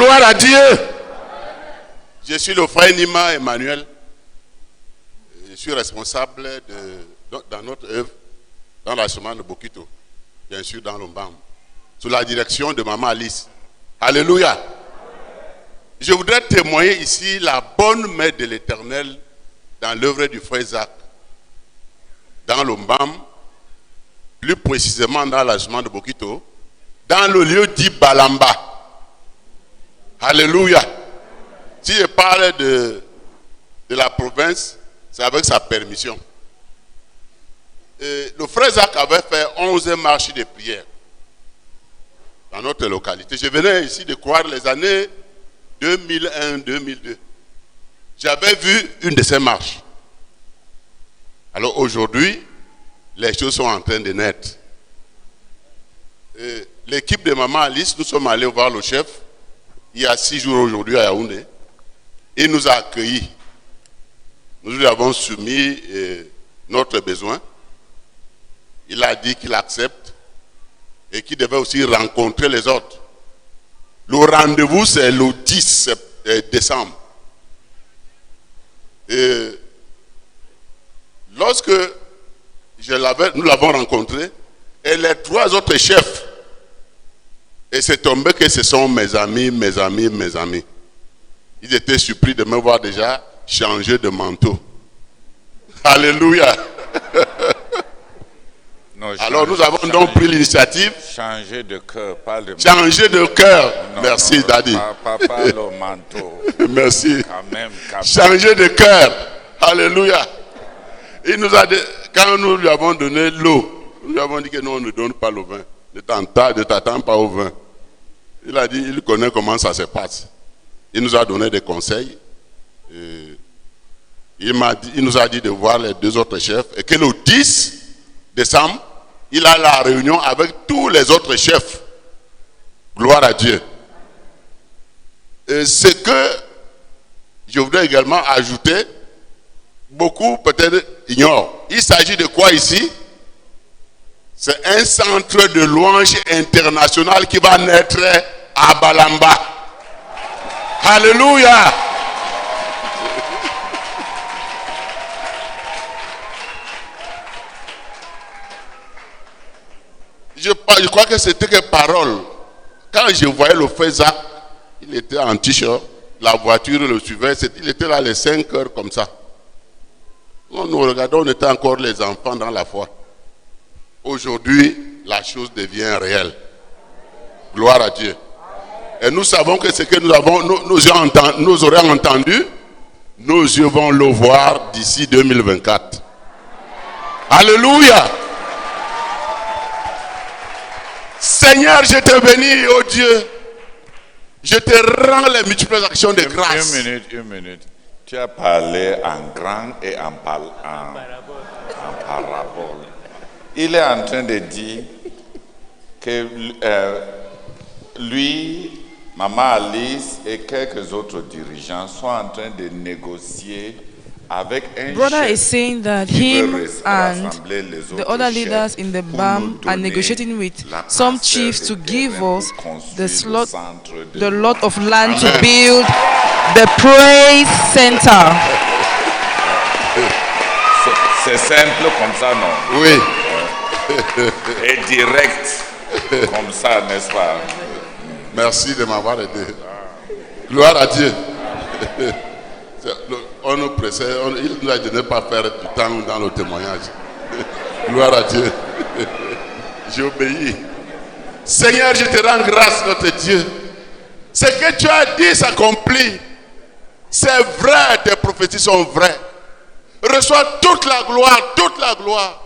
Gloire à Dieu. Je suis le frère Nima Emmanuel. Je suis responsable dans notre œuvre, dans la semaine de Bokito, bien sûr dans l'Ombam, sous la direction de Maman Alice. Alléluia. Je voudrais témoigner ici la bonne main de l'Éternel dans l'œuvre du frère Isaac, dans l'Ombam, plus précisément dans la semaine de Bokito, dans le lieu dit Balamba. Alléluia. Si je parle de la province, c'est avec sa permission. Et le frère Zach avait fait 11 marches de prière dans notre localité. Je venais ici de croire les années 2001-2002. J'avais vu une de ces marches. Alors aujourd'hui, les choses sont en train de naître. L'équipe de Maman Alice, nous sommes allés voir le chef il y a 6 jours aujourd'hui à Yaoundé. Il nous a accueillis. Nous lui avons soumis notre besoin. Il a dit qu'il accepte et qu'il devait aussi rencontrer les autres. Le rendez-vous, c'est le 10 décembre. Et lorsque nous l'avons rencontré, et les 3 autres chefs, et c'est tombé que ce sont mes amis. Ils étaient surpris de me voir déjà changer de manteau. Alléluia. Non, alors nous avons donc pris l'initiative. Changer de cœur, pas de manteau. Changer de cœur. Merci, Daddy. Pas le manteau. Merci. Quand même. Changer de cœur. Alléluia. Il nous a dit, quand nous lui avons donné l'eau, nous lui avons dit que nous, on ne donne pas le vin. Ne t'attends pas au vin. Il a dit, il connaît comment ça se passe. Il nous a donné des conseils. Il nous a dit de voir les 2 autres chefs et que le 10 décembre, il a la réunion avec tous les autres chefs. Gloire à Dieu. Et ce que je voudrais également ajouter, beaucoup peut-être ignorent. Il s'agit de quoi ici? C'est un centre de louange international qui va naître à Balamba. Alléluia. Je crois que c'était que parole. Quand je voyais le frère Zach, il était en t-shirt, la voiture le suivait, il était là les 5 heures comme ça. Nous regardons, on était encore les enfants dans la foi. Aujourd'hui, la chose devient réelle. Gloire à Dieu. Et nous savons que ce que nous aurions entendu, nos yeux vont le voir d'ici 2024. Alléluia. Seigneur, je te bénis, oh Dieu. Je te rends les multiples actions de grâce. Une minute. Tu as parlé en grand et en parabole. Il est en train de dire que lui, Maman Alice et quelques autres dirigeants sont en train de négocier avec un Brother chef is saying that him and the other leaders in the BAM are negotiating with some chiefs to give us the lot of land to build the praise center. C'est simple comme ça, non? Oui. Et direct comme ça, n'est-ce pas? Merci de m'avoir aidé. Gloire à Dieu. On nous pressait, il nous a dit de ne pas faire du temps dans le témoignage. Gloire à Dieu. J'ai obéi. Seigneur, je te rends grâce, notre Dieu. Ce que tu as dit s'accomplit. C'est vrai, tes prophéties sont vraies. Reçois toute la gloire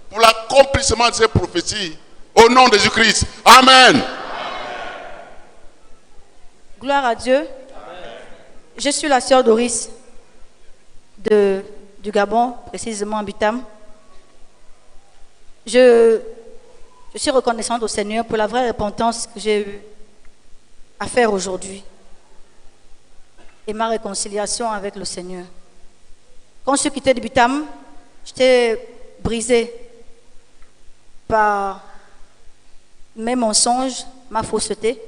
pour l'accomplissement de ces prophéties. Au nom de Jésus-Christ. Amen. Gloire à Dieu. Je suis la sœur Doris du Gabon, précisément en Bitam. Je suis reconnaissante au Seigneur pour la vraie repentance que j'ai eu à faire aujourd'hui et ma réconciliation avec le Seigneur. Quand je suis quittée de Bitam, j'étais brisée par mes mensonges, ma fausseté.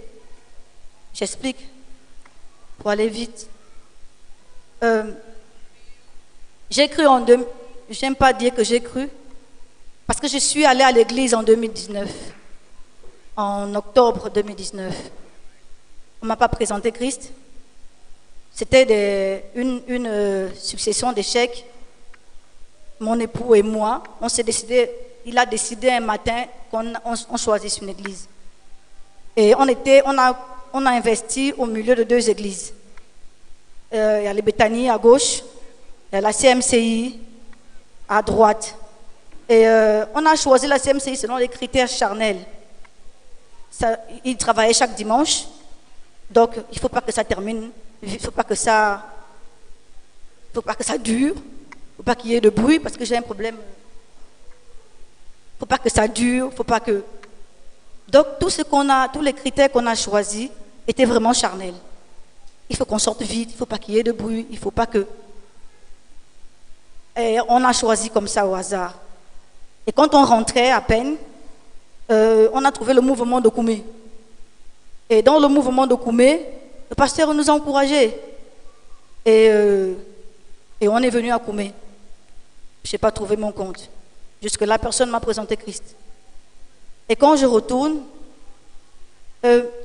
J'explique. pour aller vite. J'ai cru en deux. J'aime pas dire que j'ai cru, parce que je suis allée à l'église en 2019, en octobre 2019. On m'a pas présenté Christ. C'était une succession d'échecs. Mon époux et moi, il a décidé un matin qu'on choisisse une église. Et on a investi au milieu de 2 églises. Il y a les Béthanie à gauche, il y a la CMCI à droite. Et on a choisi la CMCI selon les critères charnels. Ils travaillaient chaque dimanche, donc il ne faut pas que ça termine, il ne faut pas que ça dure, il ne faut pas qu'il y ait de bruit parce que j'ai un problème. Il ne faut pas que ça dure, il ne faut pas que... Donc tous les critères qu'on a choisis étaient vraiment charnels. Il faut qu'on sorte vite, il ne faut pas qu'il y ait de bruit, il ne faut pas que... Et on a choisi comme ça au hasard. Et quand on rentrait à peine, on a trouvé le mouvement de Koumé. Et dans le mouvement de Koumé, le pasteur nous a encouragés. Et on est venu à Koumé. Je n'ai pas trouvé mon compte. Jusque-là, personne ne m'a présenté Christ. Et quand je retourne,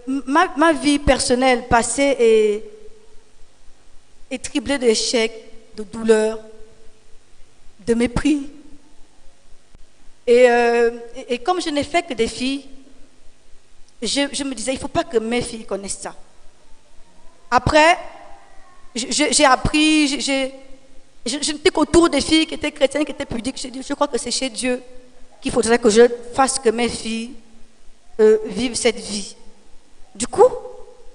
ma vie personnelle passée est triplée d'échecs, de douleurs, de mépris. Et comme je n'ai fait que des filles, je me disais, il ne faut pas que mes filles connaissent ça. Après, j'ai appris, je n'étais qu'autour des filles qui étaient chrétiennes, qui étaient pudiques. J'ai dit, je crois que c'est chez Dieu qu'il faudrait que je fasse que mes filles vivent cette vie. Du coup,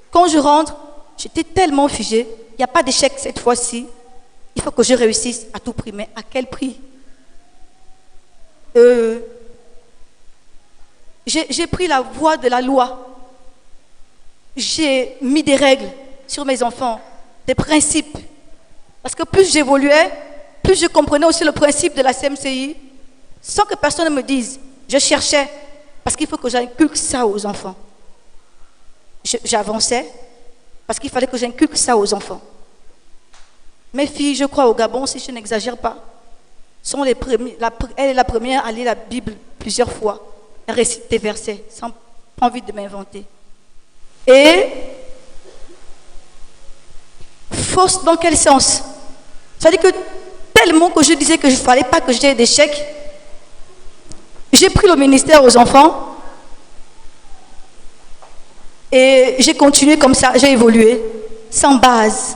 quand je rentre, j'étais tellement figée, il n'y a pas d'échec cette fois-ci. Il faut que je réussisse à tout prix, mais à quel prix? J'ai pris la voie de la loi. J'ai mis des règles sur mes enfants, des principes. Parce que plus j'évoluais, plus je comprenais aussi le principe de la CMCI, sans que personne ne me dise. Je cherchais, parce qu'il faut que j'inculque ça aux enfants. J'avançais, parce qu'il fallait que j'inculque ça aux enfants. Mes filles, je crois au Gabon, si je n'exagère pas, sont les premiers, elle est la première à lire la Bible plusieurs fois. Elle récite des versets, sans envie de m'inventer. Et fausse dans quel sens? C'est-à-dire que tellement que je disais que je ne fallait pas que j'aie d'échecs, j'ai pris le ministère aux enfants et j'ai continué comme ça, j'ai évolué, sans base,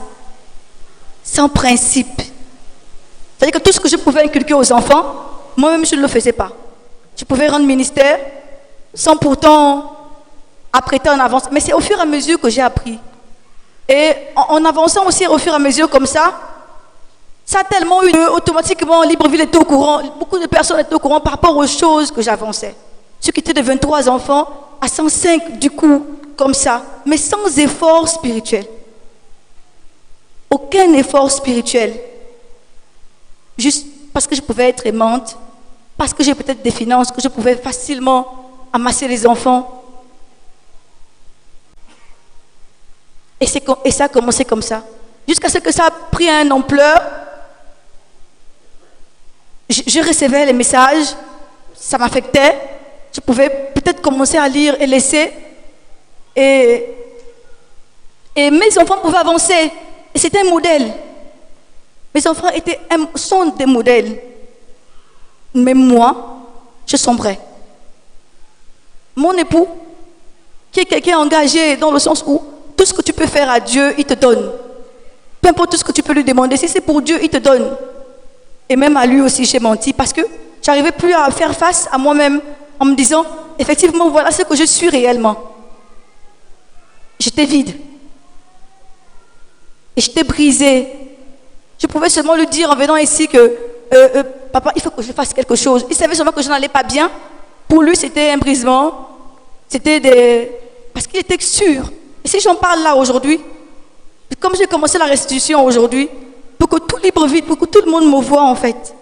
sans principe. C'est-à-dire que tout ce que je pouvais inculquer aux enfants, moi-même je ne le faisais pas. Je pouvais rendre ministère sans pourtant apprêter en avance. Mais c'est au fur et à mesure que j'ai appris. Et en avançant aussi au fur et à mesure comme ça a tellement eu automatiquement Libreville était au courant, beaucoup de personnes étaient au courant par rapport aux choses que j'avançais. Ceux qui étaient de 23 enfants à 105 du coup, comme ça, mais sans effort spirituel. Aucun effort spirituel. Juste parce que je pouvais être aimante, parce que j'ai peut-être des finances, que je pouvais facilement amasser les enfants. Et ça a commencé comme ça. Jusqu'à ce que ça a pris une ampleur. Je recevais les messages, ça m'affectait. Je pouvais peut-être commencer à lire et laisser. Et mes enfants pouvaient avancer. Et c'était un modèle. Mes enfants sont des modèles. Mais moi, je sombrais. Mon époux, qui est quelqu'un engagé dans le sens où tout ce que tu peux faire à Dieu, il te donne. Peu importe tout ce que tu peux lui demander, si c'est pour Dieu, il te donne. Et même à lui aussi, j'ai menti parce que j'arrivais plus à faire face à moi-même en me disant, effectivement, voilà ce que je suis réellement. J'étais vide. Et j'étais brisée. Je pouvais seulement lui dire en venant ici que papa, il faut que je fasse quelque chose. Il savait seulement que je n'allais pas bien. Pour lui, c'était un brisement. Parce qu'il était sûr. Et si j'en parle là aujourd'hui, comme j'ai commencé la restitution aujourd'hui, pour que tout Libreville, pour que tout le monde me voit en fait,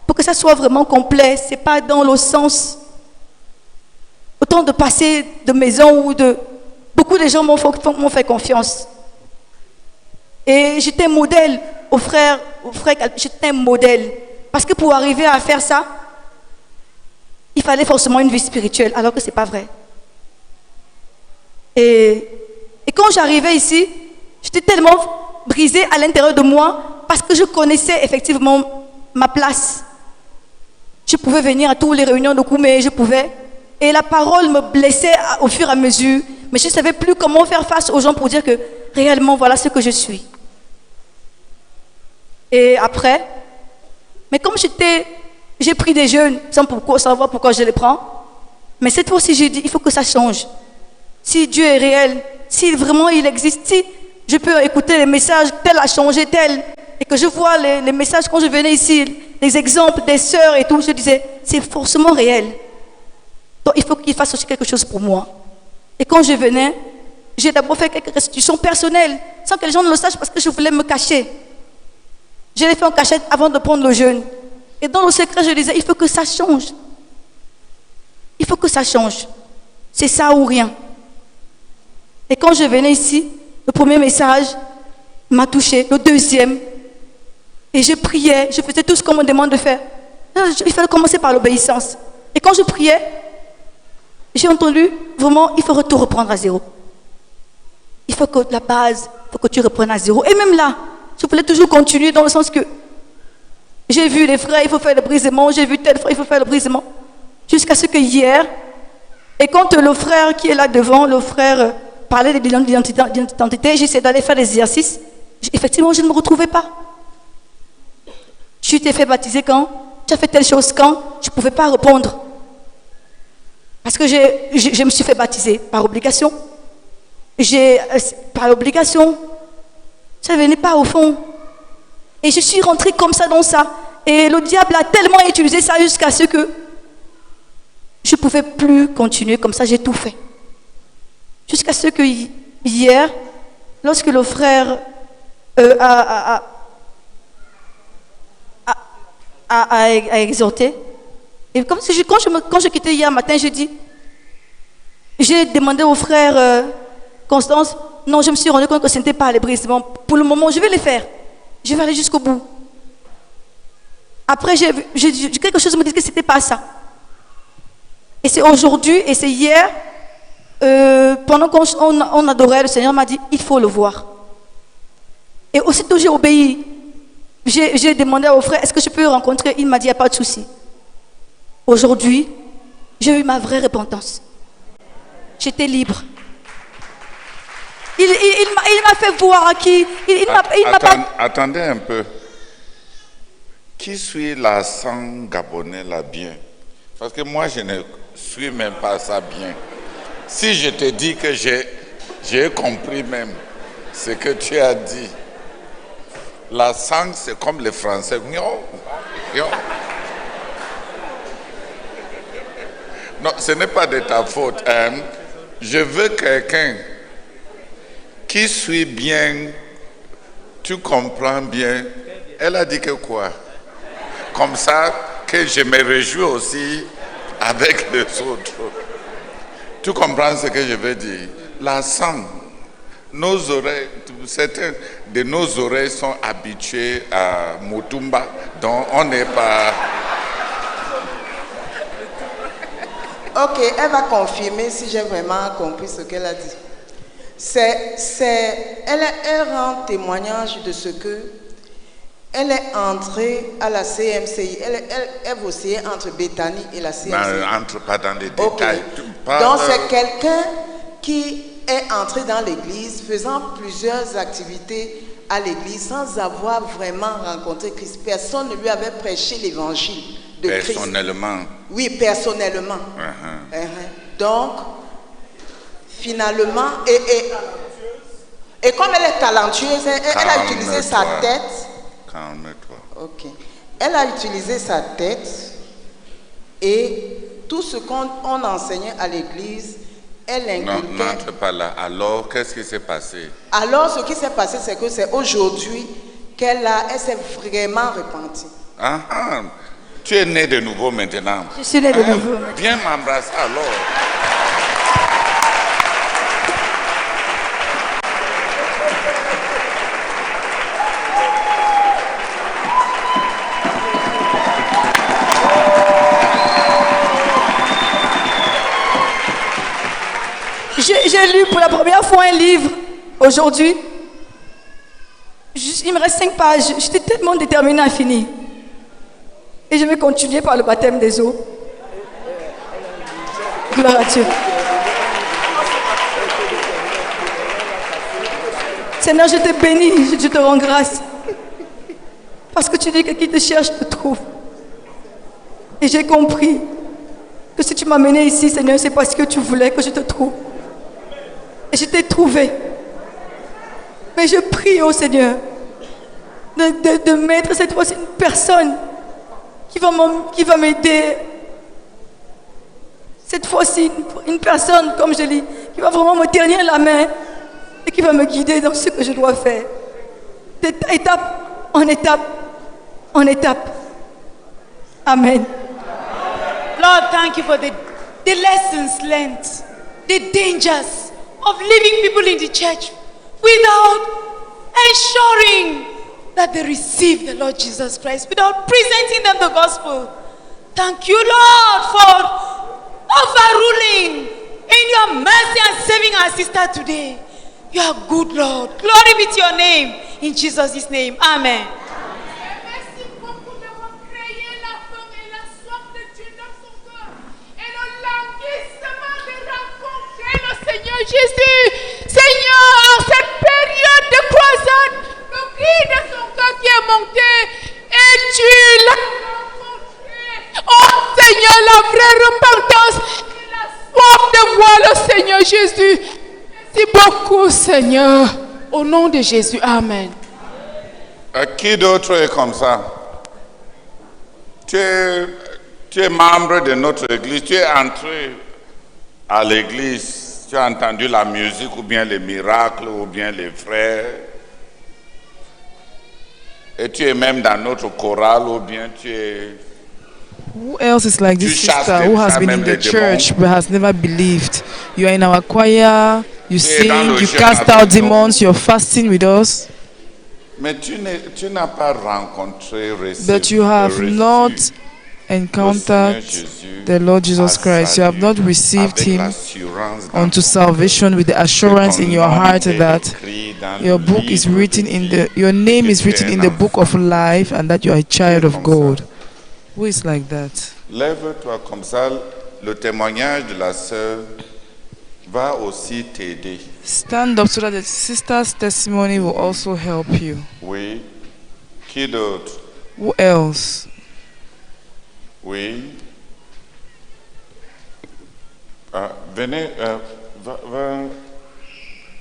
pour que ça soit vraiment complet, c'est pas dans le sens autant de passer de maison ou de... Beaucoup de gens m'ont fait confiance. Et j'étais modèle aux frères, j'étais un modèle. Parce que pour arriver à faire ça, il fallait forcément une vie spirituelle, alors que ce n'est pas vrai. Et quand j'arrivais ici, j'étais tellement brisée à l'intérieur de moi parce que je connaissais effectivement ma place. Je pouvais venir à toutes les réunions de Koumé, je pouvais. Et la parole me blessait au fur et à mesure. Mais je ne savais plus comment faire face aux gens pour dire que réellement, voilà ce que je suis. Et après, mais comme j'ai pris des jeunes sans savoir pourquoi je les prends. Mais cette fois-ci, j'ai dit, il faut que ça change. Si Dieu est réel, si vraiment il existe, si je peux écouter les messages, tel a changé, tel, et que je vois les messages quand je venais ici, les exemples des sœurs et tout, je disais, c'est forcément réel. Donc il faut qu'il fasse aussi quelque chose pour moi. Et quand je venais, j'ai d'abord fait quelques restitutions personnelles, sans que les gens ne le sachent parce que je voulais me cacher. Je l'ai fait en cachette avant de prendre le jeûne. Et dans le secret, je disais, il faut que ça change. Il faut que ça change. C'est ça ou rien. Et quand je venais ici, le premier message m'a touché, le deuxième, et je priais, je faisais tout ce qu'on me demande de faire. Il fallait commencer par l'obéissance. Et quand je priais, j'ai entendu, vraiment, il faut tout reprendre à zéro. Il faut que la base, il faut que tu reprennes à zéro. Et même là, je voulais toujours continuer dans le sens que j'ai vu les frères, il faut faire le brisement, j'ai vu tel frère, il faut faire le brisement. Jusqu'à ce que hier, et quand le frère qui est là devant, le frère parlait de bilan d'identité, j'essayais d'aller faire des exercices. Effectivement, je ne me retrouvais pas. Tu t'es fait baptiser quand? Tu as fait telle chose quand? Je ne pouvais pas répondre. Parce que je me suis fait baptiser par obligation. Par obligation, ça ne venait pas au fond. Et je suis rentrée comme ça dans ça. Et le diable a tellement utilisé ça jusqu'à ce que je ne pouvais plus continuer comme ça, j'ai tout fait. Jusqu'à ce que hier, lorsque le frère a exhorté, et quand je quittais hier matin, j'ai demandé au frère Constance, non, je me suis rendu compte que ce n'était pas les brisements. Pour le moment, je vais les faire. Je vais aller jusqu'au bout. Après, quelque chose me dit que ce n'était pas ça. Et c'est aujourd'hui, et c'est hier, pendant qu'on adorait, le Seigneur m'a dit, il faut le voir. Et aussitôt j'ai obéi. J'ai demandé au frère, est-ce que je peux le rencontrer? Il m'a dit, il n'y a pas de souci. Aujourd'hui, j'ai eu ma vraie repentance. J'étais libre. Il m'a fait voir qui... Attendez un peu. Qui suit l'accent gabonais là bien? Parce que moi, je ne suis même pas ça bien. Si je te dis que j'ai compris même ce que tu as dit, l'accent, c'est comme le français. Non, ce n'est pas de ta faute. Je veux quelqu'un qui suit bien, tu comprends bien. Elle a dit que quoi? Comme ça, que je me réjouis aussi avec les autres. Tu comprends ce que je veux dire? L'accent, nos oreilles, certains de nos oreilles sont habitués à Mutumba, donc on n'est pas... Ok, elle va confirmer si j'ai vraiment compris ce qu'elle a dit. Elle rend témoignage de ce que elle est entrée à la CMCI. Elle oscillait entre Bethany et la CMCI. Entre pas dans les détails. Okay. Donc c'est quelqu'un qui est entré dans l'église faisant plusieurs activités à l'église sans avoir vraiment rencontré Christ. Personne ne lui avait prêché l'évangile de Christ. Personnellement. Oui, personnellement. Donc, finalement, et comme elle est talentueuse, elle a utilisé sa tête. Calme-toi. Ok. Elle a utilisé sa tête et tout ce qu'on enseignait à l'église, elle inculquait. Non, n'entre pas là. Alors, qu'est-ce qui s'est passé? Alors, ce qui s'est passé, c'est que c'est aujourd'hui elle s'est vraiment repentie. Tu es né de nouveau maintenant. Je suis né de nouveau. Viens m'embrasser alors. J'ai lu pour la première fois un livre aujourd'hui. Il me reste 5 pages. J'étais tellement déterminée à finir. Et je vais continuer par le baptême des eaux. Gloire à Dieu. Seigneur, je te bénis, je te rends grâce. Parce que tu dis que qui te cherche te trouve. Et j'ai compris que si tu m'as mené ici, Seigneur, c'est parce que tu voulais que je te trouve. Et je t'ai trouvé. Mais je prie au Seigneur de mettre cette fois-ci une personne qui va m'aider. Cette fois-ci, une personne, comme je dis, qui va vraiment me tenir la main et qui va me guider dans ce que je dois faire. D'étape en étape, en étape. Amen. Lord, thank you for the lessons learned, the dangers of leaving people in the church without ensuring that they receive the Lord Jesus Christ, without presenting them the gospel. Thank you, Lord, for overruling in your mercy and saving our sister today. You are good, Lord. Glory be to your name. In Jesus' name. Amen. Merci beaucoup d'avoir créé la faim et la soif de Dieu dans son cœur et le languissement de rencontrer le Seigneur Jésus. Seigneur, en cette période de croisade, le cri de son cœur qui est monté et tu l'as rencontré. Oh Seigneur, la vraie repentance et la soif de voir le Seigneur Jésus. Merci beaucoup, Seigneur. Au nom de Jésus, Amen. Qui d'autre est comme ça? Tu es membre de notre église, tu es entré à l'église, tu as entendu la musique ou bien les miracles ou bien les frères, et tu es même dans notre chorale ou bien tu es... Who else is like this sister who has been in the church but has never believed? You are in our choir, you sing, you cast out demons, you're fasting with us. Mais tu n'as pas rencontré, but you have not encountered the Lord Jesus Christ. You have not received Him unto salvation with the assurance in your heart that your book is written your name is written in the book of life and that you are a child of God. Who is like that? Lève-toi comme ça, le témoignage de la sœur va aussi t'aider. Stand up so that the sister's testimony will also help you. Oui. Qui d'autre? Who else? Oui. Venez,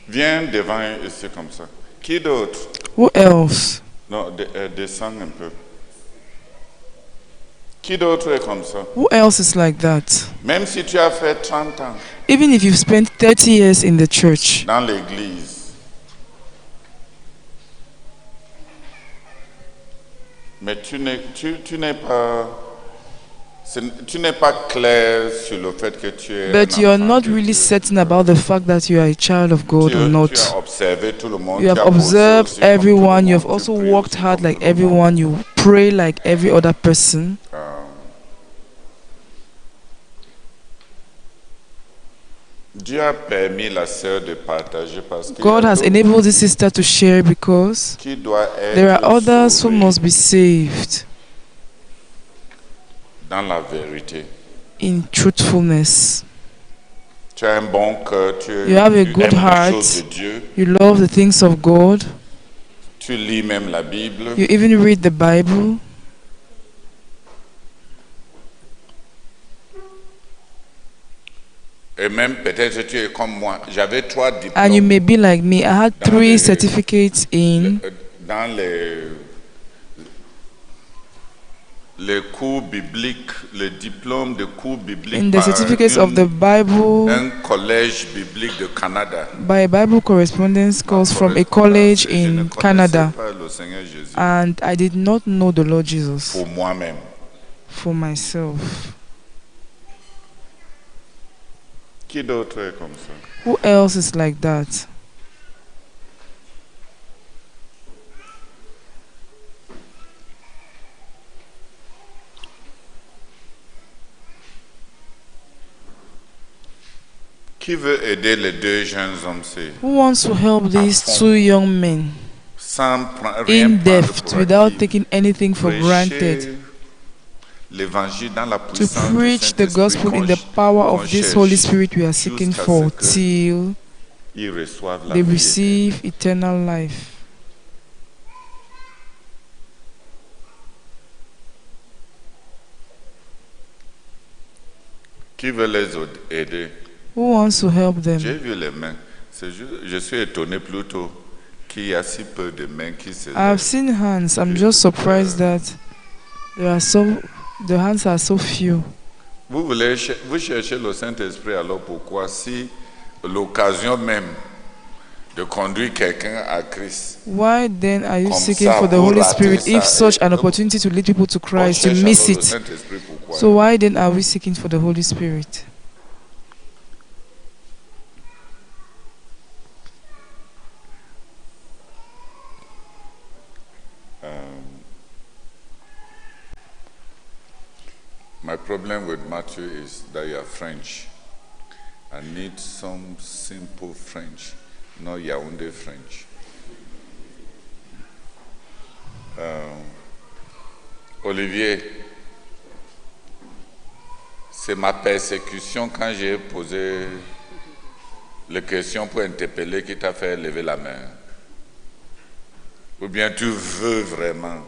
viens devant ici comme ça. Qui d'autre? Who else? Non, descends un peu. Qui d'autre est comme ça? Who else is like that? Même si tu as fait 30 ans. Even if you've spent 30 years in the church. Dans l'église. Mais tu n'es pas clair sur le fait que tu es. But you are not really certain about the fact that you are a child of God or not. Tu as observé tout le monde. You have observed everyone. You have also worked hard like everyone. You pray like every other person. Dieu a permis la sœur de partager parce que God has enabled this sister to share because there are others who must be saved dans la vérité. In truthfulness. Tu as un bon cœur, you have a good heart, you love the things of God, tu lis même la Bible. You even read the Bible. Et même peut-être tu es comme moi. J'avais 3 diplômes. And you may be like me. I had 3 certificates dans les cours bibliques, le diplôme de cours bibliques. In the certificates of the Bible. Un collège biblique de Canada. By a Bible correspondence course from a college in Canada. And I did not know the Lord Jesus. Pour moi-même. For myself. Qui d'autre est comme ça? Who else is like that? Qui veut aider les deux jeunes hommes-ci? Who wants to help these two young men Sans rien in prendre depth pour without acquis. taking anything for Prêcher granted? l'évangile dans la To puissance du preach the Saint-Esprit gospel in the qu'on- power qu'on of this cherche Holy Spirit we are seeking jusqu'à for ce que till ils reçoivent la they vie receive eternal life. Qui veut les aider? Who wants to help J'ai them? vu les mains. Je suis étonné plutôt qu'il y a si peu de mains qui se I've lèvent. seen hands. I'm just surprised that the hands are so few. Vous cherchez le Saint-Esprit, alors pourquoi si l'occasion même de conduire quelqu'un à Christ, Why then are you Comme seeking ça, for the vous Holy ratez Spirit ça if such et an donc, opportunity to lead people to on Christ, you cherche miss alors le it? Saint-Esprit, pourquoi? So why then are we seeking for the Holy Spirit? My problem with Matthew is that you are French. I need some simple French, not Yaoundé French. Olivier, c'est ma persécution quand j'ai posé les questions pour interpeller qui t'a fait lever la main. Ou bien tu veux vraiment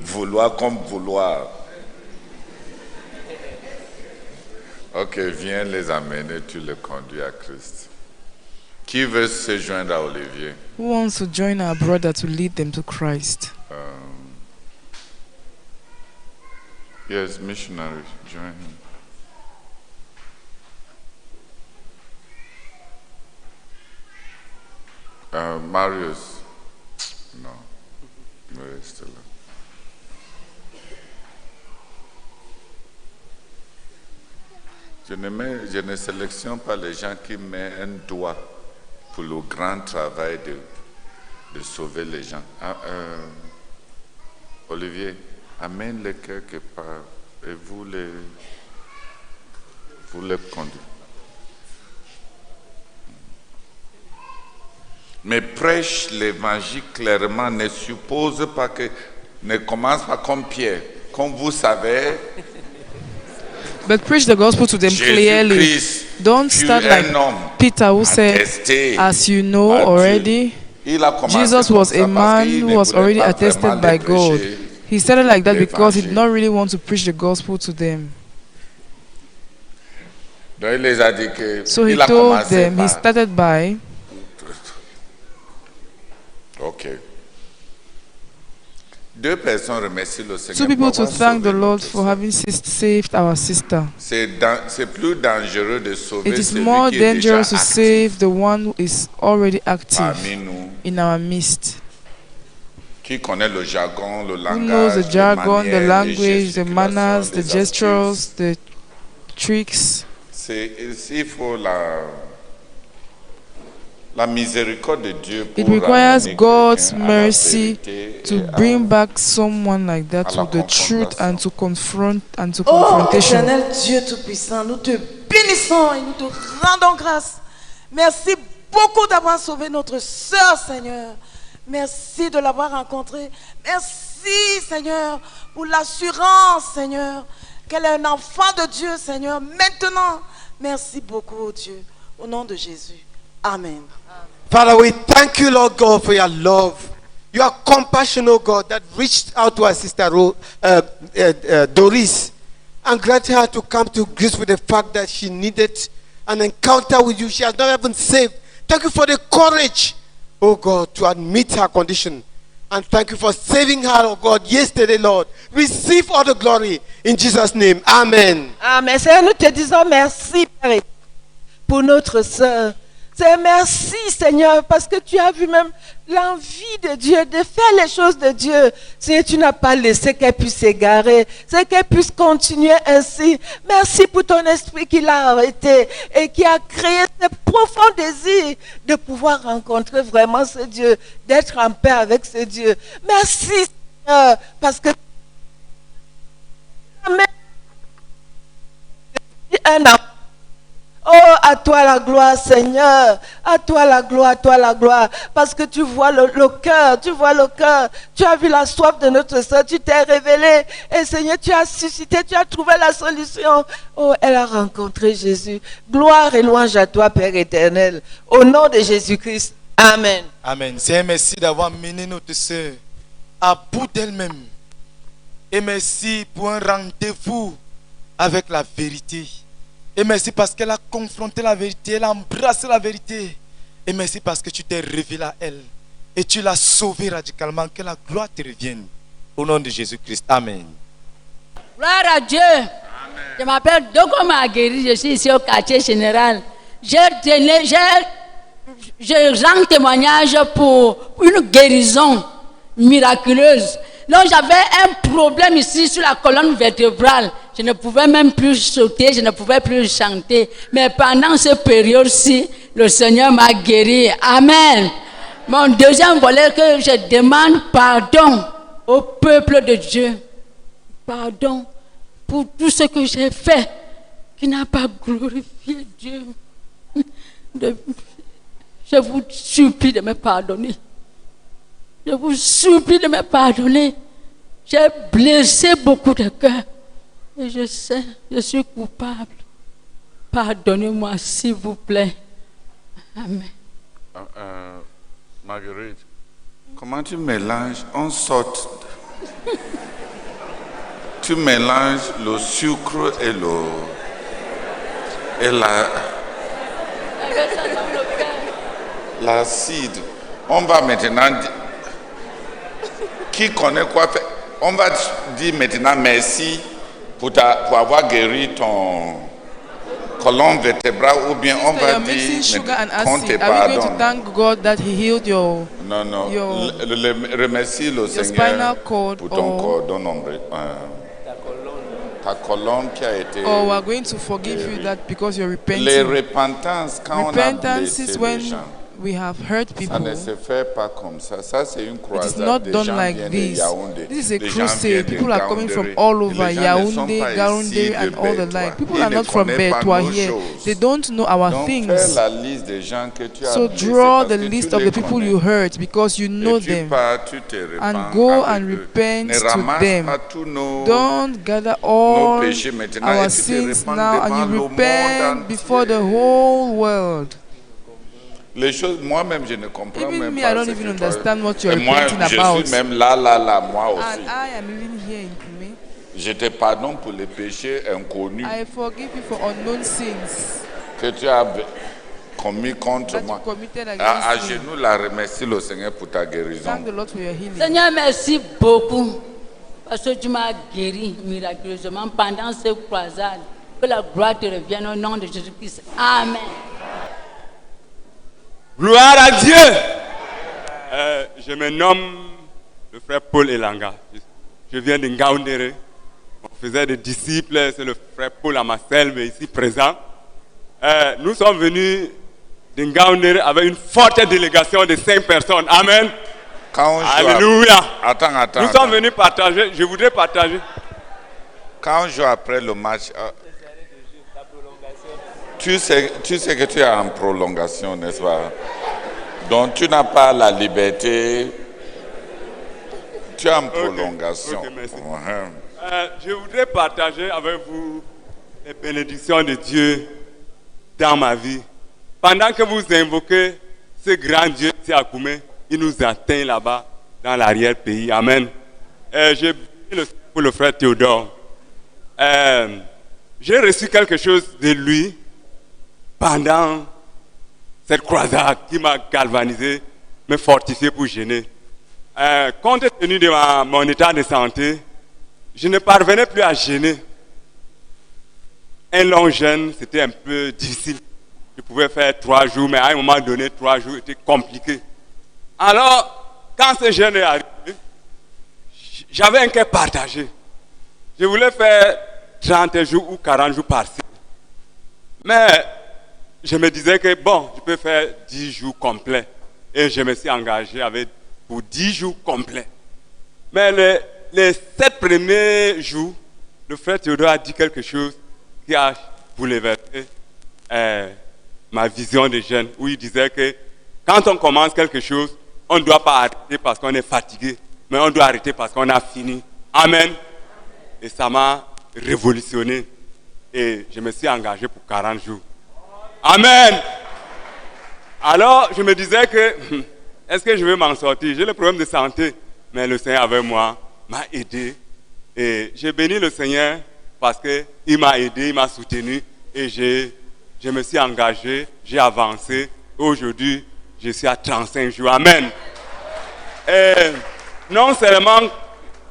vouloir comme vouloir. Ok, viens les amener, tu les conduis à Christ. Qui veut se joindre à Olivier? Who wants to join our brother to lead them to Christ? Yes, missionary, join him. Marius? No, Marius is still. Je ne sélectionne pas les gens qui mettent un doigt pour le grand travail de sauver les gens. Olivier, amène-les quelque part et vous les conduisez. Mais prêche l'évangile clairement, ne suppose pas que, ne commence pas comme Pierre. Comme vous savez, But preach the gospel to them clearly. Jésus-Christ Don't fut start un like homme Peter who said, attesté as you know par Dieu. already, Il a commencé Jesus comme was ça a parce man qu'il who ne was voulait already pas attested vraiment by les God. prêcher. He started like that because he did l'évangile. not really want to preach the gospel to them. Donc il les a dit que So he il a told commencé them, he par. started by, Ok. Deux personnes remercient le Seigneur. two people pour to avoir thank the sauvé Lord notre for sœur. having saved our sister. C'est plus dangereux de sauver It is celui more qui est déjà dangerous to actif save the one who is already active parmi nous, in our midst, qui connaît le jargon, le who langage, knows the les jargon, the manières, language, les the manners, gesticulations, the les gestures, astuces. the tricks. Il faut la miséricorde de Dieu pour It requires ramener God's quelqu'un à la mercy vérité to et bring back someone like that à to la the truth and confrontation. to confront and to Oh, confrontation. éternel Dieu Tout-Puissant, nous te bénissons et nous te rendons grâce. Merci beaucoup d'avoir sauvé notre sœur, Seigneur. Merci de l'avoir rencontrée. Merci, Seigneur, pour l'assurance, Seigneur, qu'elle est un enfant de Dieu, Seigneur. Maintenant, merci beaucoup, Dieu. Au nom de Jésus. Amen. Father, we thank you, Lord God, for your love, your compassion, oh God, that reached out to our sister Doris and granted her to come to grips with the fact that she needed an encounter with you. She has not even saved. Thank you for the courage, oh God, to admit her condition. And thank you for saving her, oh God, yesterday, Lord. Receive all the glory in Jesus' name. Amen. Amen. Seigneur, nous te disons merci, Père, pour notre sœur. Seigneur, merci, Seigneur, parce que tu as vu même l'envie de Dieu de faire les choses de Dieu. Seigneur, tu n'as pas laissé qu'elle puisse s'égarer, c'est qu'elle puisse continuer ainsi. Merci pour ton esprit qui l'a arrêté et qui a créé ce profond désir de pouvoir rencontrer vraiment ce Dieu, d'être en paix avec ce Dieu. Merci, Seigneur, parce que un enfant à toi la gloire, Seigneur. À toi la gloire, à toi la gloire. Parce que tu vois le cœur, tu vois le cœur. Tu as vu la soif de notre sœur, tu t'es révélé. Et Seigneur, tu as suscité, tu as trouvé la solution. Oh, elle a rencontré Jésus. Gloire et louange à toi, Père éternel. Au nom de Jésus-Christ. Amen. Amen. Seigneur, merci d'avoir mené notre sœur à bout d'elle-même. Et merci pour un rendez-vous avec la vérité. Et merci parce qu'elle a confronté la vérité, elle a embrassé la vérité. Et merci parce que tu t'es révélé à elle. Et tu l'as sauvée radicalement. Que la gloire te revienne. Au nom de Jésus-Christ. Amen. Gloire à Dieu. Amen. Je m'appelle Dogo Magueri, je suis ici au quartier général. Je rends témoignage pour une guérison miraculeuse. Donc j'avais un problème ici sur la colonne vertébrale. Je ne pouvais même plus sauter, je ne pouvais plus chanter. Mais pendant cette période-ci, le Seigneur m'a guéri. Amen. Mon deuxième volet, que je demande pardon au peuple de Dieu. Pardon pour tout ce que j'ai fait qui n'a pas glorifié Dieu. Je vous supplie de me pardonner. Je vous supplie de me pardonner. J'ai blessé beaucoup de cœurs. Et je sais, je suis coupable. Pardonnez-moi, s'il vous plaît. Amen. Marguerite, comment tu mélanges en sorte... Tu mélanges le sucre et l'acide. On va maintenant... Qui connaît quoi faire? On va dire maintenant merci pour avoir guéri ton colonne vertébrale, ou bien on va dire qu'on te pardonne. Thank God that He healed your. Non, non. Remercie le Seigneur pour ton cordon ombilical. Ta colonne qui a été. Oh, we are going to forgive you that because you're repenting. Les repentances, quand repentance on a is blessé when les gens, we have hurt people. ça ne se fait pas comme ça. Ça, c'est une It is croisade. not Des done gens like viennent this. de Yaoundé. This is a Des gens crusade. viennent de People are coming from Gaoundé. all Les over gens ne sont Yaoundé, pas Gaoundé, ici and de all the Bétois. like. People Ils are ne not from connaissent pas Bétois nos here. choses. They don't know our Donc, things. fais la liste des gens que tu as So blessés draw parce the que list tu of les the people connais. you hurt because you know Et tu them. pars, tu te repens And go avec and eux. repent Ne to ramasse them. pas tous nos Don't gather all péchés maintenant our et tu te sins repens now and devant you le monde repent before the entier. whole world. Les choses, moi-même, je ne comprends Even même me, pas. I don't ce even que toi- understand what you're Et moi, repenting je about. suis même là, moi aussi. And I am even here in Kume. Je te pardonne pour les péchés inconnus I forgive you for unknown sins que tu as commis contre that you moi. committed À against me. genoux, la remercie le Seigneur pour ta guérison. Thank the Lord for your healing. Seigneur, merci beaucoup. Parce que tu m'as guéri miraculeusement pendant cette croisade. Que la gloire te revienne au nom de Jésus-Christ. Amen. Gloire à Dieu. Je me nomme le frère Paul Elanga. Je viens de Ngaoundéré. On faisait des disciples, c'est le frère Paul Amaselbe ici présent. Nous sommes venus de Ngaoundéré avec une forte délégation de 5 personnes. Amen. Alléluia. Attends. Nous sommes venus partager. Je voudrais partager. Quand on joue après le match, tu sais que tu es en prolongation, n'est-ce pas? Donc tu n'as pas la liberté. Tu es en prolongation. Ok, merci. Je voudrais partager avec vous les bénédictions de Dieu dans ma vie. Pendant que vous invoquez ce grand Dieu ici à Koumé, il nous atteint là-bas dans l'arrière-pays. Amen. J'ai prié pour le frère Théodore. J'ai reçu quelque chose de lui pendant cette croisade qui m'a galvanisé, me fortifié pour gêner. Compte tenu de mon état de santé, je ne parvenais plus à gêner. Un long jeûne, c'était un peu difficile. Je pouvais faire 3 jours, mais à un moment donné, 3 jours étaient compliqués. Alors, quand ce jeûne est arrivé, j'avais un cœur partagé. Je voulais faire 30 jours ou 40 jours par-ci. Mais je me disais que bon, je peux faire 10 jours complets. Et je me suis engagé pour 10 jours complets. Mais les 7 premiers jours, le frère Théodore a dit quelque chose qui a bouleversé ma vision de jeune, où il disait que quand on commence quelque chose, on ne doit pas arrêter parce qu'on est fatigué, mais on doit arrêter parce qu'on a fini. Amen. Et ça m'a révolutionné. Et je me suis engagé pour 40 jours. Amen. Alors, je me disais que, est-ce que je vais m'en sortir? J'ai le problème de santé, mais le Seigneur avec moi m'a aidé. Et j'ai béni le Seigneur parce qu'il m'a aidé, il m'a soutenu. Et je me suis engagé, j'ai avancé. Aujourd'hui, je suis à 35 jours. Amen. Et non seulement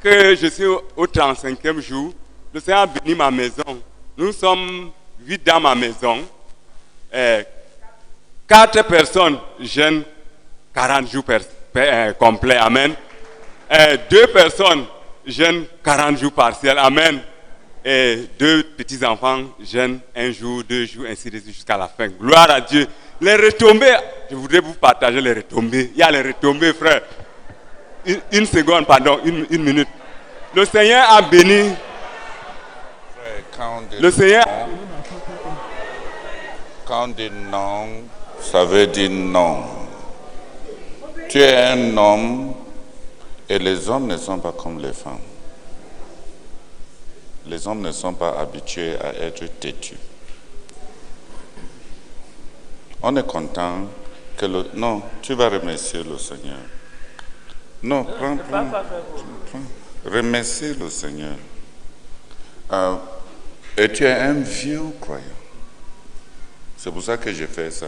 que je suis au 35e jour, le Seigneur a béni ma maison. Nous sommes 8 dans ma maison. 4 personnes jeunes, 40 jours complets. Amen. 2 personnes jeunes, 40 jours partiels. Amen. Et 2 petits-enfants jeunes, 1 jour, 2 jours, ainsi de suite jusqu'à la fin. Gloire à Dieu. Les retombées, je voudrais vous partager les retombées. Il y a les retombées, frère. Une seconde, pardon, une minute. Le Seigneur a béni. Le Seigneur. Quand on dit non, ça veut dire non. Tu es un homme et les hommes ne sont pas comme les femmes. Les hommes ne sont pas habitués à être têtus. On est content que le... Non, tu vas remercier le Seigneur. Non, prends. Remercie le Seigneur. Et tu es un vieux croyant. C'est pour ça que je fais ça.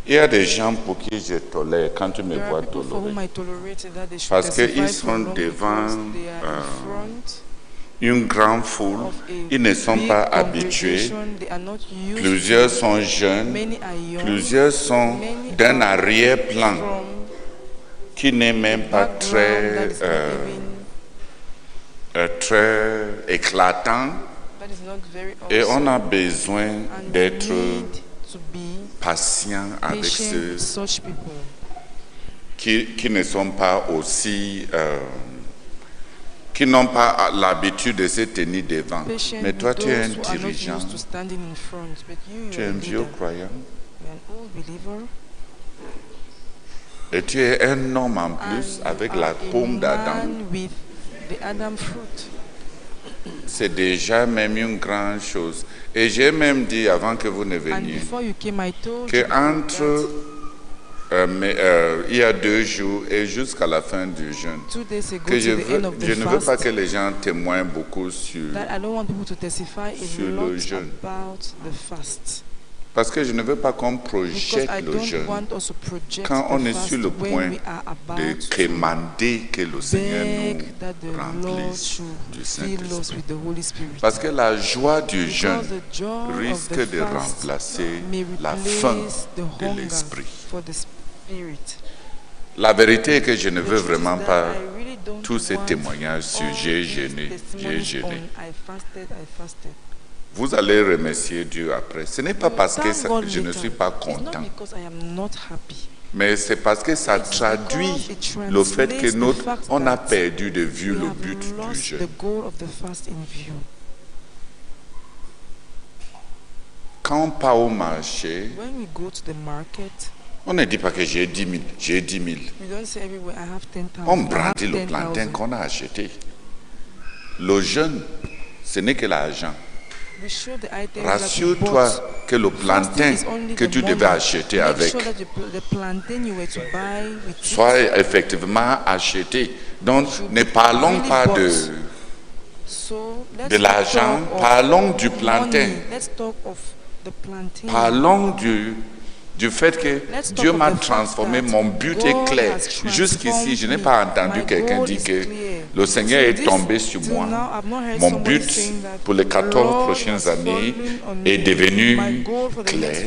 Il y a des gens pour qui je tolère quand tu me vois tolérer. Parce qu'ils sont devant une grande foule. Ils ne sont pas habitués. Plusieurs sont jeunes. Plusieurs sont d'un arrière-plan qui n'est même pas très éclatant. Et on a besoin d'être patient avec ceux qui ne sont pas aussi... qui n'ont pas l'habitude de se tenir devant. Mais toi, tu es un dirigeant. Tu es un vieux croyant. Et tu es un homme en plus avec la paume d'Adam. C'est déjà même une grande chose. Et j'ai même dit avant que vous ne veniez qu'entre il y a 2 jours et jusqu'à la fin du jeûne, que je ne veux pas que les gens témoignent beaucoup sur le jeûne. Parce que je ne veux pas qu'on projette le jeûne quand on est sur le point de demander que le Seigneur nous remplisse du Saint-Esprit. Parce que la joie du jeûne risque de remplacer la faim de l'esprit. La vérité est que je ne veux vraiment pas tous ces témoignages sur j'ai jeûné. Vous allez remercier Dieu après. Ce n'est pas parce que je ne suis pas content, mais c'est parce que ça traduit le fait que on a perdu de vue le but du jeûne. Quand on part au marché, on ne dit pas que j'ai 10 000, j'ai 10 000. On brandit le plantain qu'on a acheté. Le jeûne, ce n'est que l'argent. Rassure-toi que le plantain que tu devais acheter avec soit effectivement acheté. Donc, ne parlons pas de l'argent, parlons du plantain. Parlons du fait que Dieu m'a transformé, mon but est clair. Jusqu'ici, je n'ai pas entendu quelqu'un dire que le Seigneur est tombé sur moi. Mon but pour les 14 prochaines années est devenu clair.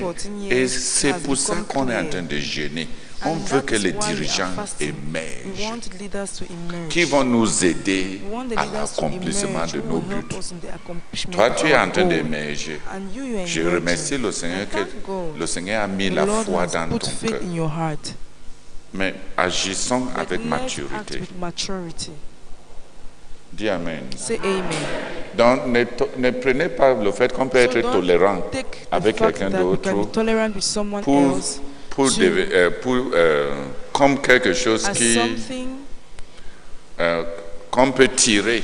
Et c'est pour ça qu'on est en train de jeûner. On veut que les dirigeants émergent, qui vont nous aider à l'accomplissement de nos buts. Toi, tu es en train d'émerger. Je remercie le Seigneur que le Seigneur a mis la foi dans ton cœur. Mais agissons avec maturité. Dis Amen. Say amen. Donc, ne prenez pas le fait qu'on peut être tolérant avec quelqu'un d'autre comme quelque chose qu'on peut tirer.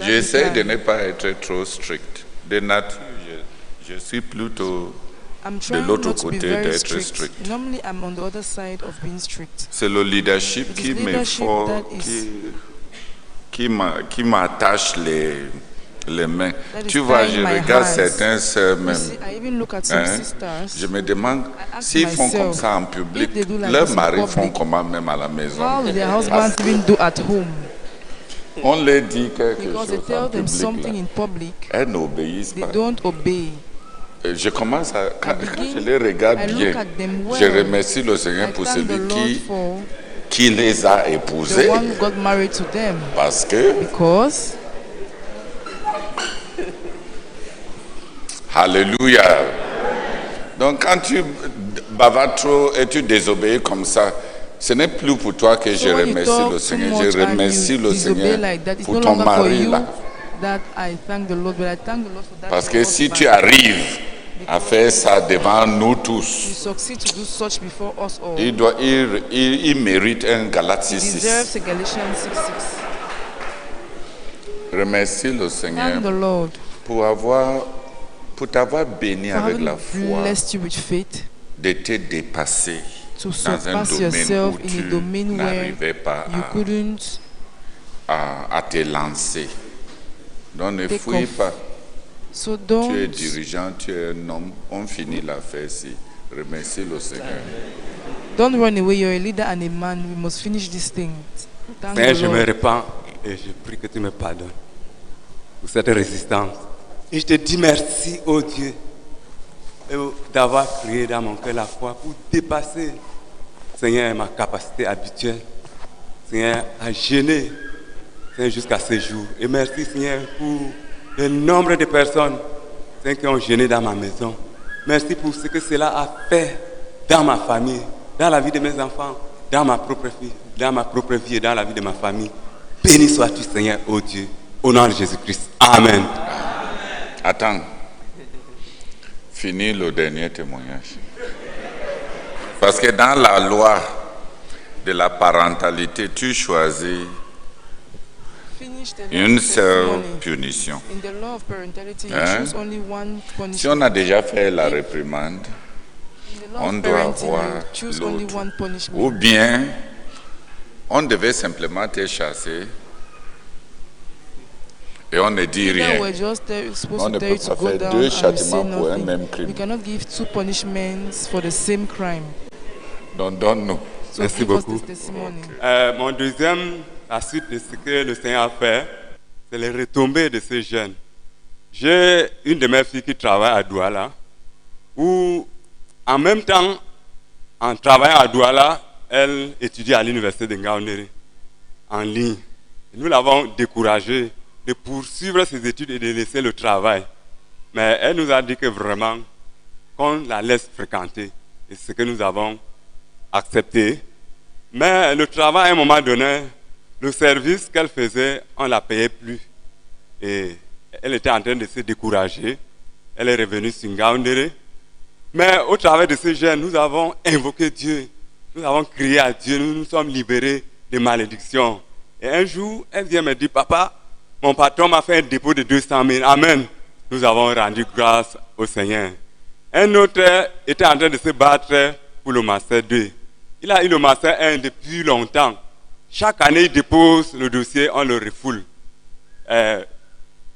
J'essaie de ne pas être trop strict. De nature, je suis plutôt de l'autre côté d'être strict. C'est le leadership qui me faut, qui m'attache les mains. Tu vois, je regarde certains sœurs même. Je me demande s'ils font comme ça en public, leurs maris font comment même à la maison. On leur dit quelque chose en public, elles n'obéissent pas. Je commence à, quand je les regarde bien, je remercie le Seigneur pour celui qui les a épousés. Parce que, Alléluia. Donc quand tu bavardes trop et tu désobéis comme ça, ce n'est plus pour toi que je remercie le Seigneur. Je remercie le Seigneur pour ton mari là. Parce que si tu arrives à faire ça devant nous tous, il mérite un Galates 6:6. Remercie le Seigneur pour t'avoir béni avec la foi, de te dépasser dans un domaine où tu n'arrivais pas à te lancer. Donc ne fuis pas. Tu es dirigeant, tu es un homme, on finit l'affaire ici. Remercie le Seigneur. Don't run away, you're a leader and a man. We must finish this thing. Seigneur, je me répands et je prie que tu me pardonnes pour cette résistance. Et je te dis merci, oh Dieu, d'avoir créé dans mon cœur la foi pour dépasser, Seigneur, ma capacité habituelle, Seigneur, à gêner, Seigneur, jusqu'à ce jour. Et merci, Seigneur, pour le nombre de personnes, Seigneur, qui ont gêné dans ma maison. Merci pour ce que cela a fait dans ma famille, dans la vie de mes enfants, dans ma propre vie et dans la vie de ma famille. Béni sois-tu, Seigneur, oh Dieu, au nom de Jésus-Christ. Amen. Attends. Finis le dernier témoignage. Parce que dans la loi de la parentalité, tu choisis une seule punition. Hein? Si on a déjà fait la réprimande, on doit avoir l'autre. Ou bien, on devait simplement te chasser et on ne dit rien. On ne peut pas faire deux châtiments pour un même crime. Donc donne-nous. Merci beaucoup. Mon deuxième, la suite de ce que le Seigneur a fait, c'est les retombées de ces jeunes. J'ai une de mes filles qui travaille à Douala, où en même temps, en travaillant à Douala, elle étudie à l'université de Ngaoundéré en ligne. Nous l'avons découragée de poursuivre ses études et de laisser le travail. Mais elle nous a dit que vraiment, qu'on la laisse fréquenter. Et c'est ce que nous avons accepté. Mais le travail, à un moment donné, le service qu'elle faisait, on ne la payait plus. Et elle était en train de se décourager. Elle est revenue sur Ngaoundéré. Mais au travers de ces jeunes, nous avons invoqué Dieu. Nous avons crié à Dieu. Nous nous sommes libérés des malédictions. Et un jour, elle vient me dire, papa, mon patron m'a fait un dépôt de 200 000. Amen. Nous avons rendu grâce au Seigneur. Un autre était en train de se battre pour le Master 2. Il a eu le Master 1 depuis longtemps. Chaque année, il dépose le dossier, on le refoule.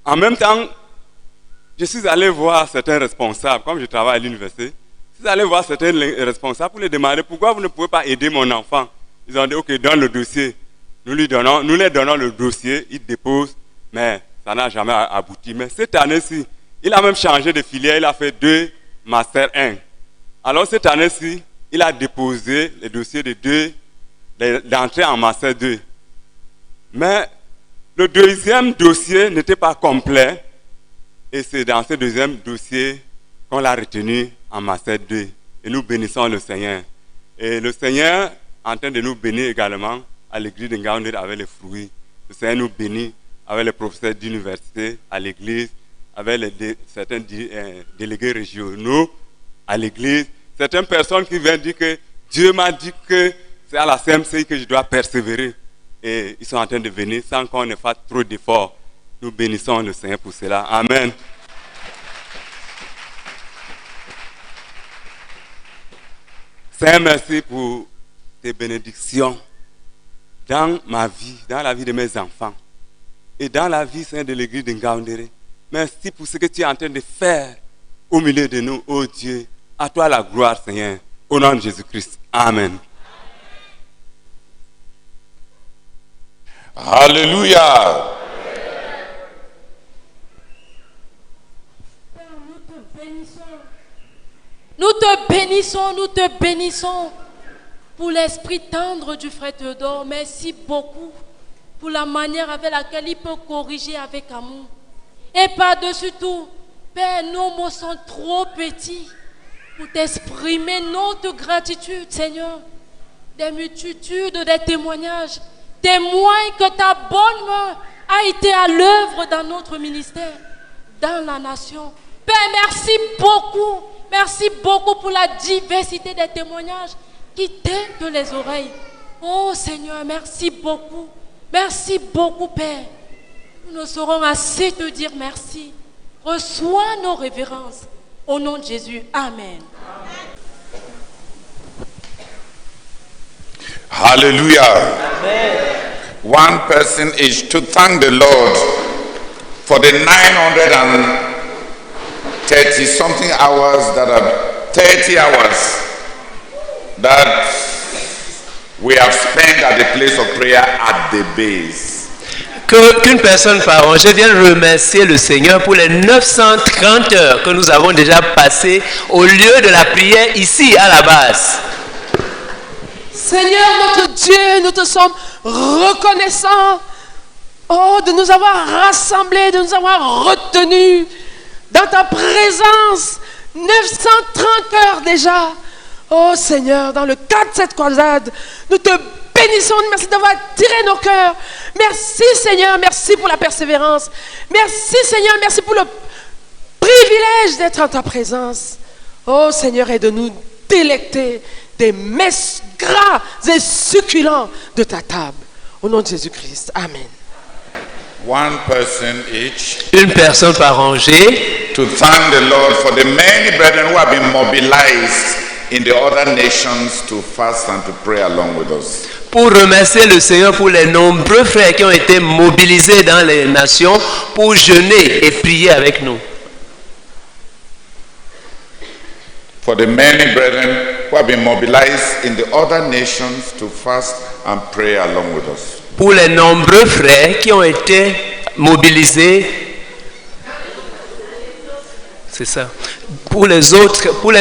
En même temps, je suis allé voir certains responsables, comme je travaille à l'université, je suis allé voir certains responsables pour les demander pourquoi vous ne pouvez pas aider mon enfant. Ils ont dit, ok, donne le dossier. Nous leur donnons le dossier, il dépose, mais ça n'a jamais abouti. Mais cette année-ci, il a même changé de filière, il a fait 2 Master 1. Alors cette année-ci, il a déposé le dossier d'entrée en Master 2. Mais le deuxième dossier n'était pas complet. Et c'est dans ce deuxième dossier qu'on l'a retenu en Master 2. Et nous bénissons le Seigneur. Et le Seigneur est en train de nous bénir également à l'église de Ngaoundéré avec les fruits. Le Seigneur nous bénit avec les professeurs d'université à l'église, avec certains délégués régionaux à l'église, certaines personnes qui viennent dire que Dieu m'a dit que c'est à la CMCI que je dois persévérer. Et ils sont en train de venir sans qu'on ne fasse trop d'efforts. Nous bénissons le Seigneur pour cela. Amen. Seigneur, merci pour tes bénédictions dans ma vie, dans la vie de mes enfants et dans la vie, Seigneur, de l'église de Ngaoundéré. Merci pour ce que tu es en train de faire au milieu de nous, oh Dieu. À toi la gloire, Seigneur, au nom de Jésus-Christ. Amen. Alléluia. Nous te bénissons pour l'esprit tendre du frère Théodore. Merci beaucoup pour la manière avec laquelle il peut corriger avec amour. Et par-dessus tout, Père, nos mots sont trop petits pour t'exprimer notre gratitude, Seigneur. Des multitudes, des témoignages témoignent que ta bonne main a été à l'œuvre dans notre ministère, dans la nation. Père, merci beaucoup. Merci beaucoup pour la diversité des témoignages qui teintent les oreilles. Oh Seigneur, merci beaucoup. Merci beaucoup, Père. Nous ne saurons assez te dire merci. Reçois nos révérences. Au nom de Jésus, Amen. Hallelujah. Amen. One person is to thank the Lord for the 930 something hours that are 30 hours that we have spent at the place of prayer at the base. Qu'une personne par an, je viens remercier le Seigneur pour les 930 heures que nous avons déjà passées au lieu de la prière ici à la base. Seigneur notre Dieu, nous te sommes reconnaissants de nous avoir rassemblés, de nous avoir retenus dans ta présence. 930 heures déjà. Oh Seigneur, dans le cadre de cette croisade, nous te bénissons, merci d'avoir tiré nos cœurs. Merci Seigneur, merci pour la persévérance. Merci Seigneur, merci pour le privilège d'être en ta présence. Oh Seigneur, aide-nous délecter des mets gras et succulents de ta table. Au nom de Jésus-Christ, Amen. One person each. Une personne par rangée. To thank the Lord for the many brethren who have been mobilized in the other nations to fast and to pray along with us. Pour remercier le Seigneur pour les nombreux frères qui ont été mobilisés dans les nations pour jeûner et prier avec nous. For the many brethren who have been mobilized in the other nations to fast and pray along with us. Pour les nombreux frères qui ont été mobilisés, c'est ça. Pour les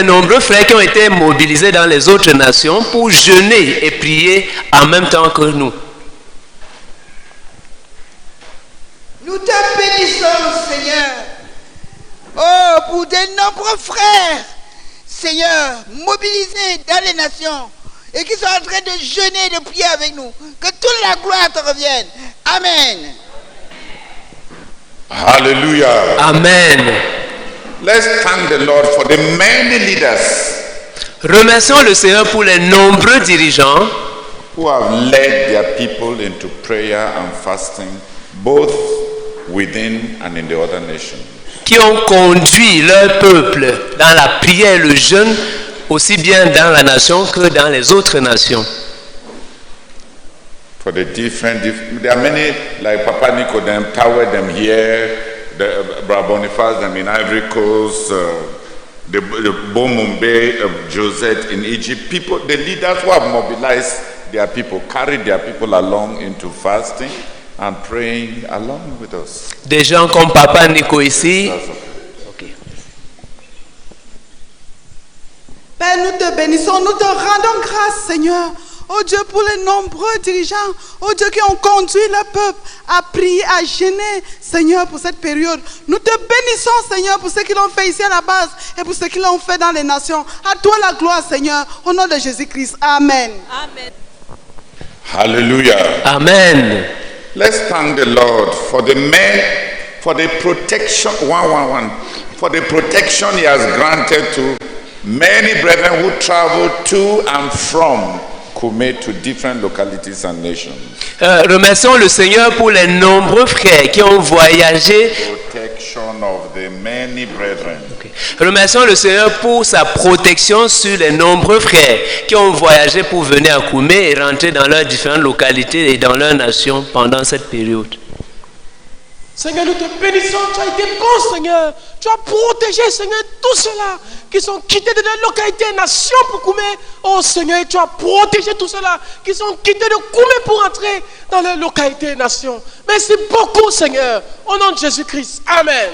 nombreux frères qui ont été mobilisés dans les autres nations pour jeûner et prier en même temps que nous. Nous te bénissons, Seigneur. Oh, pour de nombreux frères, Seigneur, mobilisés dans les nations et qui sont en train de jeûner et de prier avec nous. Que toute la gloire te revienne. Amen. Hallelujah. Amen. Let's thank the Lord for the many leaders. Remercions le Seigneur pour les nombreux dirigeants who have led their people into prayer and fasting, both within and in the other nations. Qui ont conduit leur peuple dans la prière et le jeûne, aussi bien dans la nation que dans les autres nations. For the there are many, like Papa Nicodem, Tower them here, the Boniface them in Ivory Coast, the Bomumbe of Josette in Egypt. People, the leaders who have mobilized their people, carried their people along into fasting and praying along with us. Des gens comme Papa Nico ici. Okay. Père, nous te bénissons, nous te rendons grâce, Seigneur. Oh Dieu, pour les nombreux dirigeants, oh Dieu, qui ont conduit le peuple à prier, à jeûner, Seigneur, pour cette période. Nous te bénissons, Seigneur, pour ce qu'ils ont fait ici à la base et pour ce qu'ils ont fait dans les nations. À toi la gloire, Seigneur, au nom de Jésus-Christ. Amen. Amen. Hallelujah. Amen. Let's thank the Lord for the men, for the protection, for the protection He has granted to many brethren who travel to and from Koumé to different localities and nations. Remercions le Seigneur pour les nombreux frères qui ont voyagé. Protection of the many brethren. Remercions le Seigneur pour sa protection sur les nombreux frères qui ont voyagé pour venir à Koumé et rentrer dans leurs différentes localités et dans leur nation pendant cette période. Seigneur, nous te bénissons, tu as été bon, Seigneur. Tu as protégé, Seigneur, tous ceux-là qui sont quittés de leur localité et nation pour Koumé. Oh Seigneur, tu as protégé tous ceux-là qui sont quittés de Koumé pour entrer dans leur localité et nation. Merci beaucoup, Seigneur. Au nom de Jésus-Christ. Amen.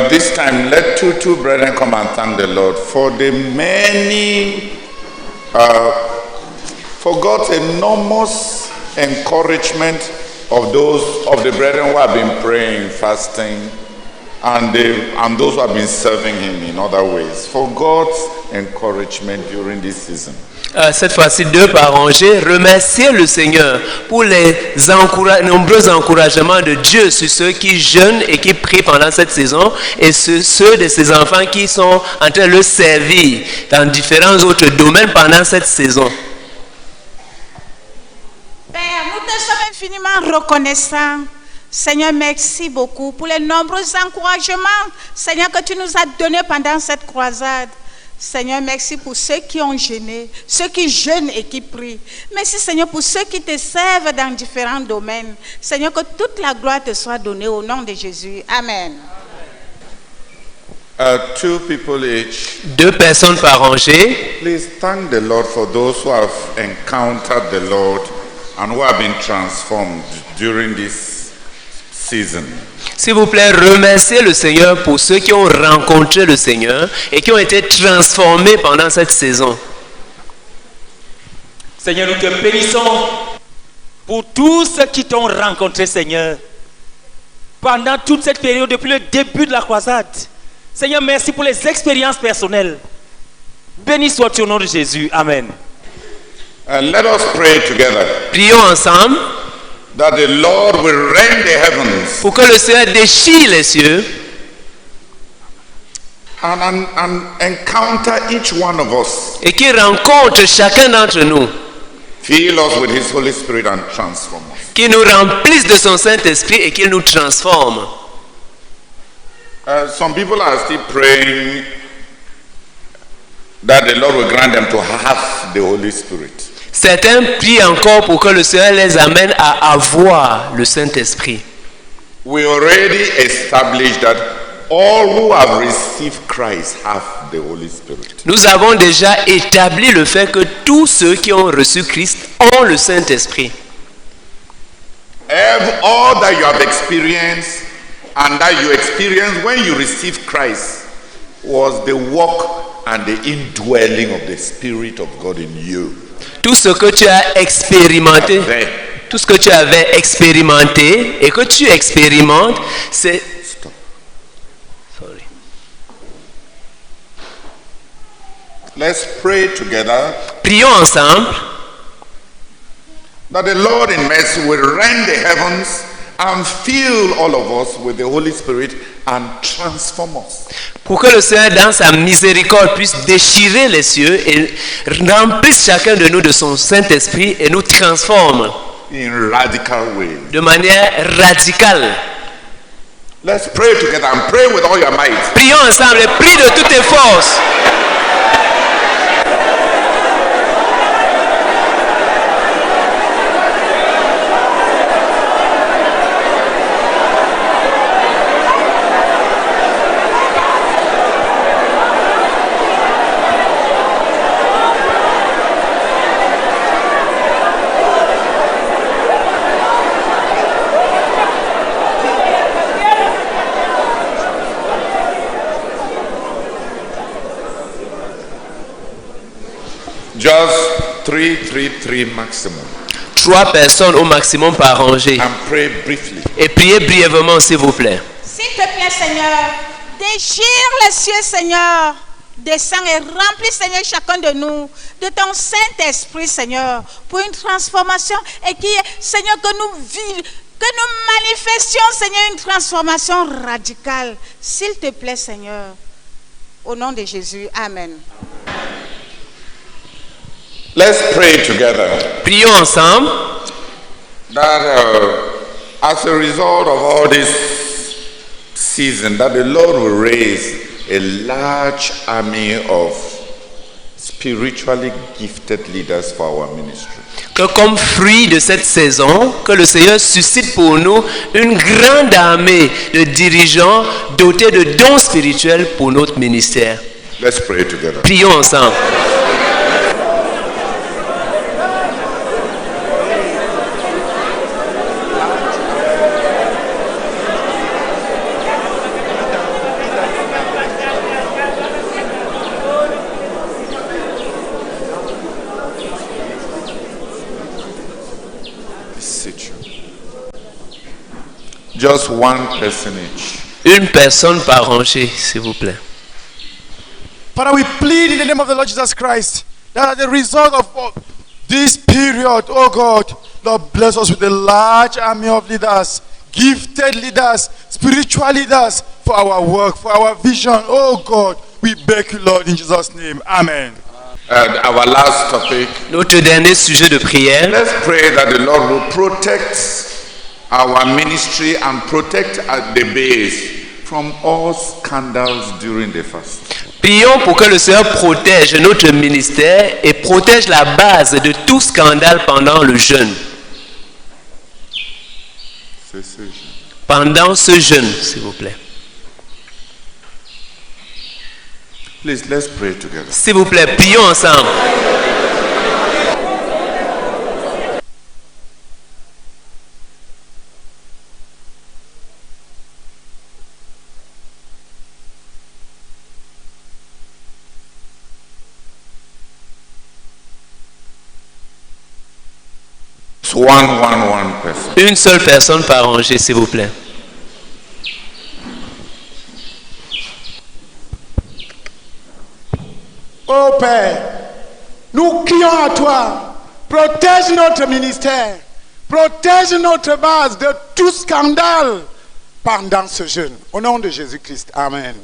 This time, let two brethren come and thank the Lord for the many, for God's enormous encouragement of the brethren who have been praying, fasting, and those who have been serving Him in other ways. For God's encouragement during this season. Cette fois-ci, 2 par rangée, remercier le Seigneur pour les nombreux encouragements de Dieu sur ceux qui jeûnent et qui prient pendant cette saison et sur ceux de ses enfants qui sont en train de le servir dans différents autres domaines pendant cette saison. Père, nous te sommes infiniment reconnaissants. Seigneur, merci beaucoup pour les nombreux encouragements, Seigneur, que tu nous as donnés pendant cette croisade. Seigneur, merci pour ceux qui ont jeûné, ceux qui jeûnent et qui prient. Merci, Seigneur, pour ceux qui te servent dans différents domaines. Seigneur, que toute la gloire te soit donnée au nom de Jésus. Amen. 2 people each. 2 personnes par rangée. Please thank the Lord for those who have encountered the Lord and who have been transformed during this season. S'il vous plaît, remerciez le Seigneur pour ceux qui ont rencontré le Seigneur et qui ont été transformés pendant cette saison. Seigneur, nous te bénissons pour tous ceux qui t'ont rencontré, Seigneur, pendant toute cette période, depuis le début de la croisade. Seigneur, merci pour les expériences personnelles. Béni soit-tu au nom de Jésus. Amen. Let us pray together. Prions ensemble. That the Lord will rend the heavens. Pour que le Seigneur déchire les cieux. And encounter each one of us. Et qu'il rencontre chacun d'entre nous. Fill us with His Holy Spirit and transform us. Qu'il nous remplisse de son Saint-Esprit et qu'il nous transforme. Some people are still praying that the Lord will grant them to have the Holy Spirit. Certains prient encore pour que le Seigneur les amène à avoir le Saint-Esprit. We already established that all who have received Christ have the Holy Spirit. Nous avons déjà établi le fait que tous ceux qui ont reçu Christ ont le Saint-Esprit. All that you have experienced and that you experienced when you received Christ was the work and the indwelling of the Spirit of God in you. Tout ce que tu as expérimenté, tout ce que tu avais expérimenté et que tu expérimentes, c'est... Let's pray together. Prions ensemble. That the Lord in mercy will rend the heavens and fill all of us with the Holy Spirit and transform us. Pour que le Seigneur, dans sa miséricorde, puisse déchirer les cieux et remplisse chacun de nous de son Saint-Esprit et nous transforme in radical ways. De manière radicale. Let's pray together and pray with all your might. Prions ensemble et prie de toutes tes forces. Just three maximum. 3 personnes au maximum par rangée. And pray briefly. Et priez brièvement, s'il vous plaît. S'il te plaît, Seigneur, déchire les cieux, Seigneur. Descends et remplis, Seigneur, chacun de nous de ton Saint-Esprit, Seigneur, pour une transformation et qui, Seigneur, que nous manifestions, Seigneur, une transformation radicale. S'il te plaît, Seigneur. Au nom de Jésus. Amen. Let's pray together. Prions ensemble. That as a result of all this season, that the Lord will raise a large army of spiritually gifted leaders for our ministry. Que comme fruit de cette saison, que le Seigneur suscite pour nous une grande armée de dirigeants dotés de dons spirituels pour notre ministère. Let's pray together. Prions ensemble. Just one person each. Une personne par rangée, s'il vous plaît. Father, we plead in the name of the Lord Jesus Christ that as a result of this period, oh God, Lord, bless us with a large army of leaders, gifted leaders, spiritual leaders for our work, for our vision. Oh God, we beg you, Lord, in Jesus' name. Amen. Our last topic. Notre dernier sujet de prière. Let's pray that the Lord will protect our ministry and protect the base from all scandals during the fast. Prions pour que le Seigneur protège notre ministère et protège la base de tout scandale pendant le jeûne. Pendant ce jeûne, s'il vous plaît. Please, let's pray together. S'il vous plaît, prions ensemble. One person. Une seule personne par rangée, s'il vous plaît. Oh Père, nous crions à toi, protège notre ministère, protège notre base de tout scandale pendant ce jeûne. Au nom de Jésus-Christ, Amen.